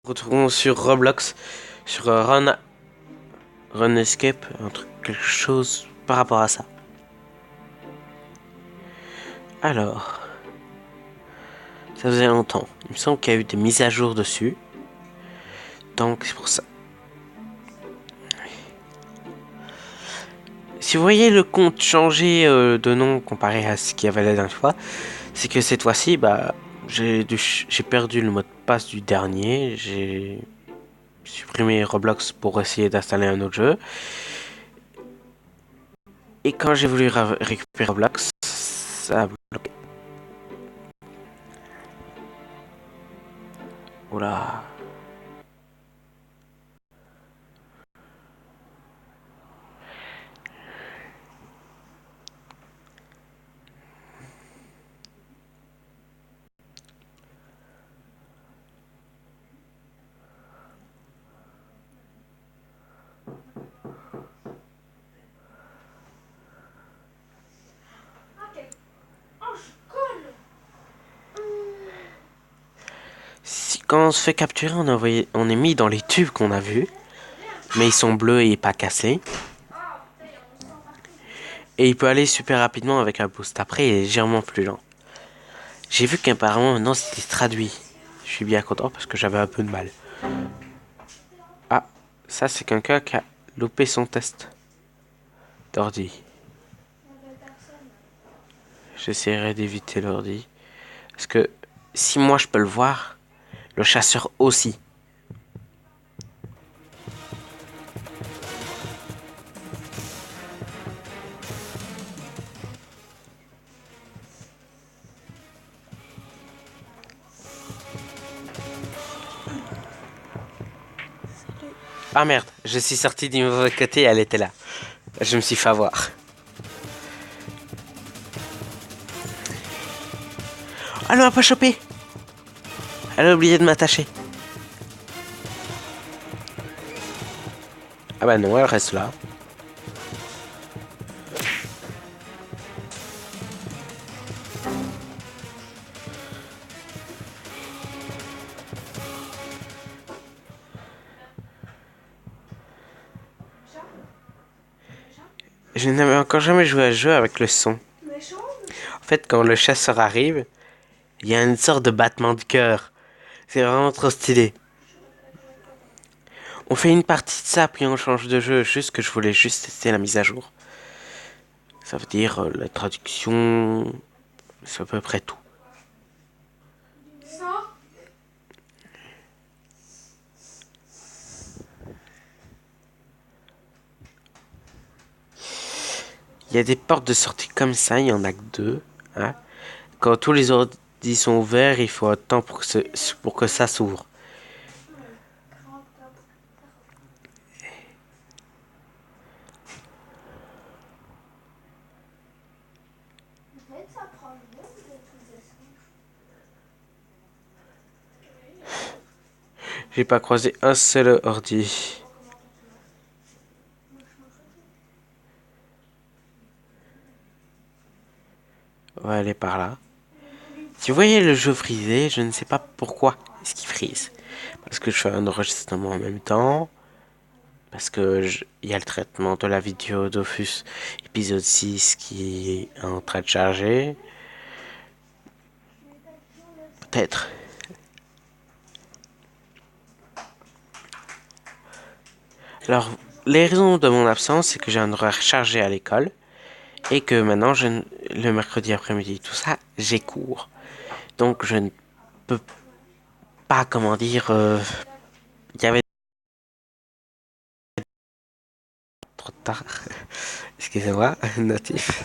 Retrouvons sur Roblox, sur Run Escape, un truc, quelque chose par rapport à ça. Alors, ça faisait longtemps. Il me semble qu'il y a eu des mises à jour dessus. Donc c'est pour ça. Si vous voyez le compte changer de nom comparé à ce qu'il y avait la dernière fois, c'est que cette fois-ci, j'ai perdu le mot de passe du dernier. J'ai supprimé Roblox pour essayer d'installer un autre jeu. Et quand j'ai voulu récupérer Roblox, ça a bloqué. Oula. Si, quand on se fait capturer, on est mis dans les tubes qu'on a vus, mais ils sont bleus et pas cassés. Et il peut aller super rapidement avec un boost. Après, il est légèrement plus lent. J'ai vu qu'apparemment maintenant c'était traduit. Je suis bien content parce que j'avais un peu de mal. Ah, ça c'est quelqu'un qui a loupé son test d'ordi. J'essaierai d'éviter l'ordi. Parce que si moi je peux le voir, le chasseur aussi. Ah merde, je suis sorti du mauvais côté et elle était là. Je me suis fait avoir. Elle m'a pas chopé. Elle a oublié de m'attacher. Ah bah non, elle reste là. Je n'avais encore jamais joué à un jeu avec le son. En fait, quand le chasseur arrive, il y a une sorte de battement de cœur. C'est vraiment trop stylé. On fait une partie de ça, puis on change de jeu. Juste que je voulais juste tester la mise à jour. Ça veut dire la traduction, c'est à peu près tout. Il y a des portes de sortie comme ça, il y en a que deux. Hein. Quand tous les ordi sont ouverts, il faut un temps pour que ça s'ouvre. J'ai pas croisé un seul ordi. On va aller par là. Si vous voyez le jeu frisé, je ne sais pas pourquoi est-ce qu'il frise. Parce que je fais un enregistrement en même temps. Parce que il y a le traitement de la vidéo Dofus épisode 6 qui est en train de charger. Peut-être. Alors, les raisons de mon absence, c'est que j'ai un horaire chargé à l'école. Et que maintenant, le mercredi après-midi, tout ça, j'ai cours. Donc, je ne peux pas, comment dire, il y avait trop tard. Excusez-moi, notif.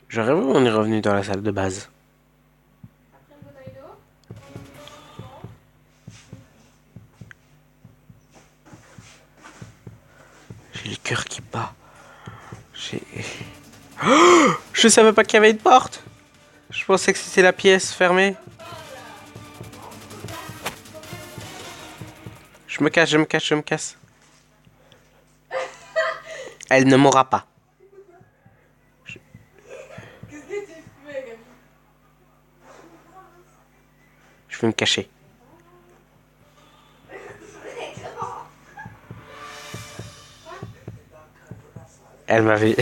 J'aurais voulu on est revenu dans la salle de base. J'ai le cœur qui bat. J'ai... Oh, je savais pas qu'il y avait une porte. Je pensais que c'était la pièce fermée. Je me casse, je me casse, je me casse. Elle ne m'aura pas. vais me cacher. Elle m'avait...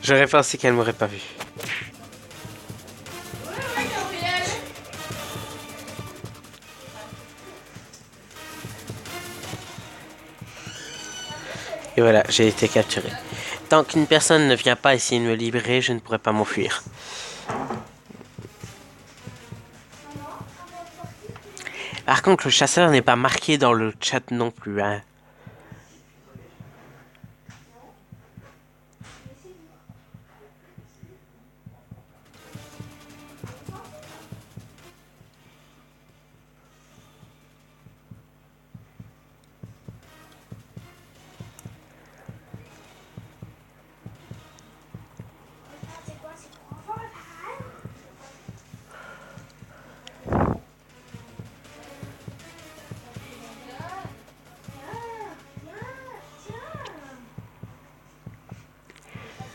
J'aurais pensé qu'elle m'aurait pas vu. Et voilà, j'ai été capturé. Tant qu'une personne ne vient pas essayer de me libérer, je ne pourrai pas m'enfuir. Par contre, le chasseur n'est pas marqué dans le chat non plus, hein.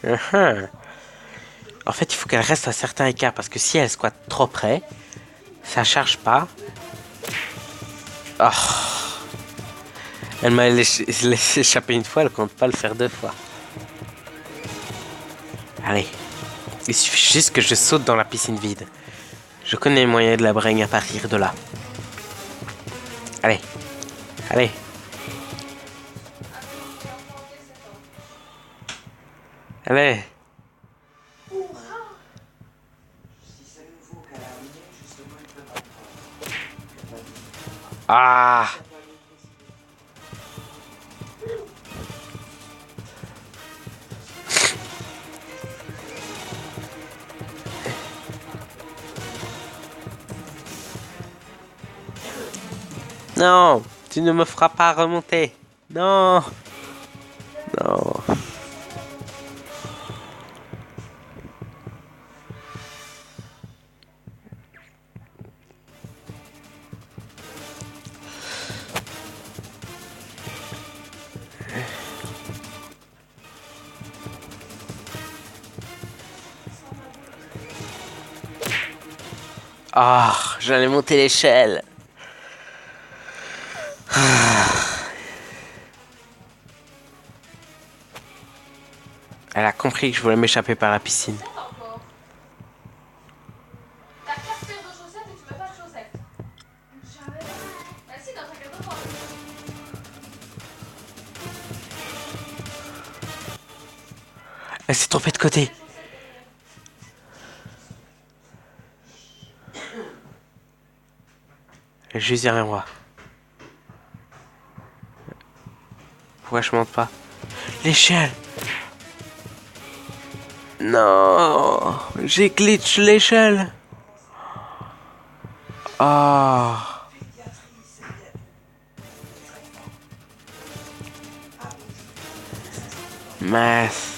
Uhum. En fait, il faut qu'elle reste à certains écarts parce que si elle squatte trop près, ça charge pas. Oh, elle m'a laissé échapper une fois, elle compte pas le faire deux fois. Allez, il suffit juste que je saute dans la piscine vide. Je connais le moyen de la bringue à partir de là. Allez, allez. Allez. Ah. Non, tu ne me feras pas remonter. Non, non. Ah, j'allais monter l'échelle. Elle a compris que je voulais m'échapper par la piscine. T'as 4 paires de chaussettes et tu mets pas de chaussettes. Bah si, dans ta garde-robe. Elle s'est trompée de côté. Elle est juste derrière moi. Pourquoi je monte pas? L'échelle. Non, j'ai glitch l'échelle. Ah, mince.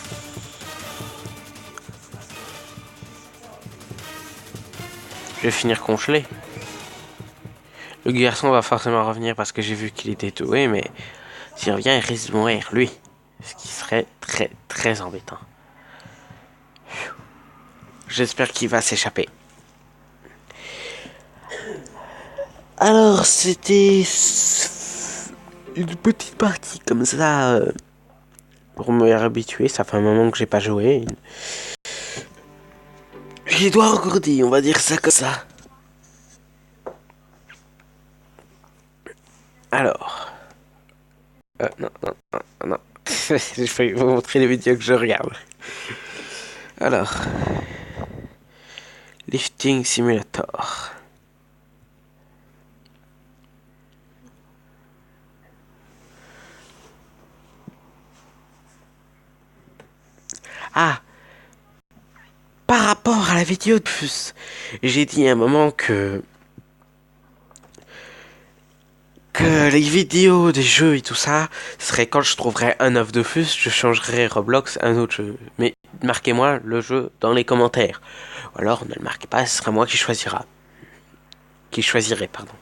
Je vais finir congelé. Le garçon va forcément revenir parce que j'ai vu qu'il était doué, mais s'il revient, il risque de mourir, lui. Ce qui serait très, très embêtant. J'espère qu'il va s'échapper. Alors, c'était une petite partie comme ça pour me réhabituer. Ça fait un moment que j'ai pas joué. J'ai doigts engourdis, on va dire ça comme ça. Alors, non, non, non, non. Je vais vous montrer les vidéos que je regarde. Alors, Lifting Simulator. Ah, par rapport à la vidéo de plus, j'ai dit à un moment que les vidéos des jeux et tout ça serait quand je trouverais un œuf de plus, je changerais Roblox à un autre jeu. Mais marquez-moi le jeu dans les commentaires. Ou alors ne le marquez pas, ce sera moi qui choisira. Qui choisirait, pardon.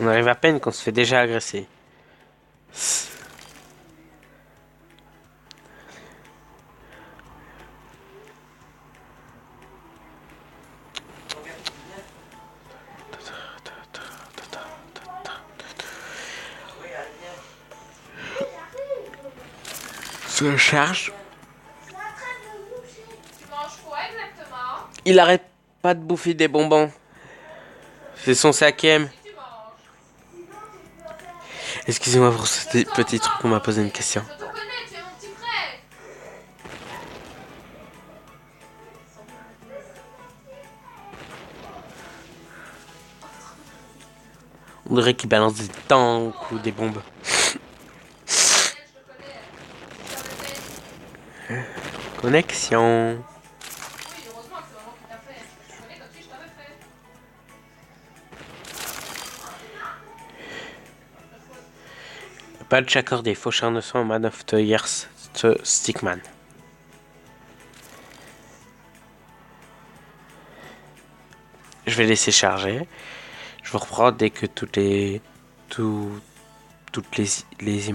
On arrive à peine qu'on se fait déjà agresser. se charge. Tu manges quoi exactement? Il arrête pas de bouffer des bonbons. C'est son cinquième. Si tu manges. Excusez-moi pour ce petit truc, on m'a posé une question. Je te connais, tu es mon petit frère. On dirait qu'il balance des tanks ou des bombes. Daniel, je te connais. Tu savais fait. Connexion. Oui, heureusement que c'est maman qui t'a fait. Je te connais comme si je t'avais fait. Badge accordé. Faucheur Man of the Years to Stickman. Je vais laisser charger. Je vous reprends dès que toutes les images